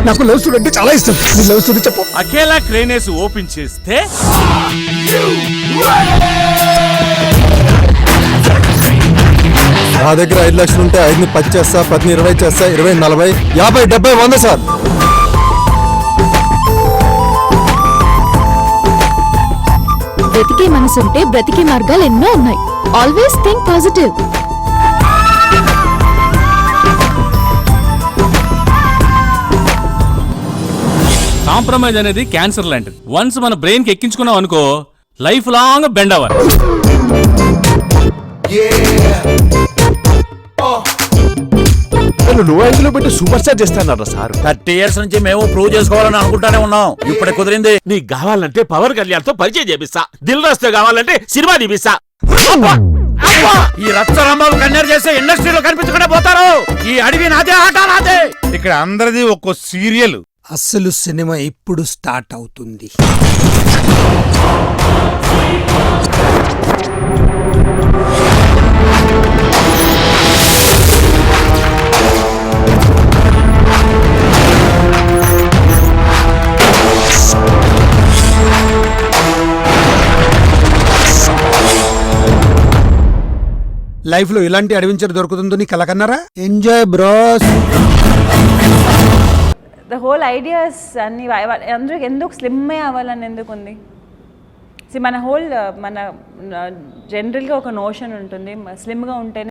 నాకు love story అంటే చాలా ఇష్టం. నీ లవ్ స్టోరీ చెప్పు. అకేలా క్రేనేస్ ఓపెన్ చేస్తే నా దగ్గర 5 లక్షలు ఉంటే 5ని 10 చేస్తా, 10ని 20 చేస్తా, 20 40 50 70 100 సార్. బ్రతికే మనసుంటే బ్రతికే మార్గాలు ఎన్నో ఉన్నాయి. Always think positive. కాంప్రమైజ్ అనేది క్యాన్సర్ లాంటిది. వన్స్ మన బ్రెయిన్ కి ఎక్కించుకున్నాం అనుకో లైఫ్ లాంగ్ బెండ్ అవ్వాలి. లో యాంగిల్ లో పెట్టి సూపర్ స్టార్ చేస్తానరా సార్. 30 years నుంచి మేము ప్రూవ్ చేసుకోవాలని అనుకుంటానే ఉన్నాం. ఇప్పుడే కుదిరింది. నీకు కావాలంటే పవర్ కళ్యాణ్ తో పరిచయం చేపిస్తా. దిల్ రాస్తే కావాలంటే సినిమా తీపిస్తా. ఈ రచ్చరంబాబు కన్నెర చేసే ఇండస్ట్రీలో కనిపించకుండా పోతారు. ఈ అడవి నాదే, ఆట నాదే. ఇక్కడ అందరిది ఒక్కో సీరియల్. అసలు సినిమా ఇప్పుడు స్టార్ట్ అవుతుంది. లైఫ్ లో ఇలాంటి అడ్వెంచర్ దొరుకుతుందో నీ కలకన్నారా? Enjoy bros. The whole ideas అన్ని అందరికి ఎందుకు స్లిమ్ అవ్వాలని ఎందుకు ఉంది? మన జనరల్గా ఒక నోషన్ ఉంటుంది, స్లిమ్గా ఉంటేనే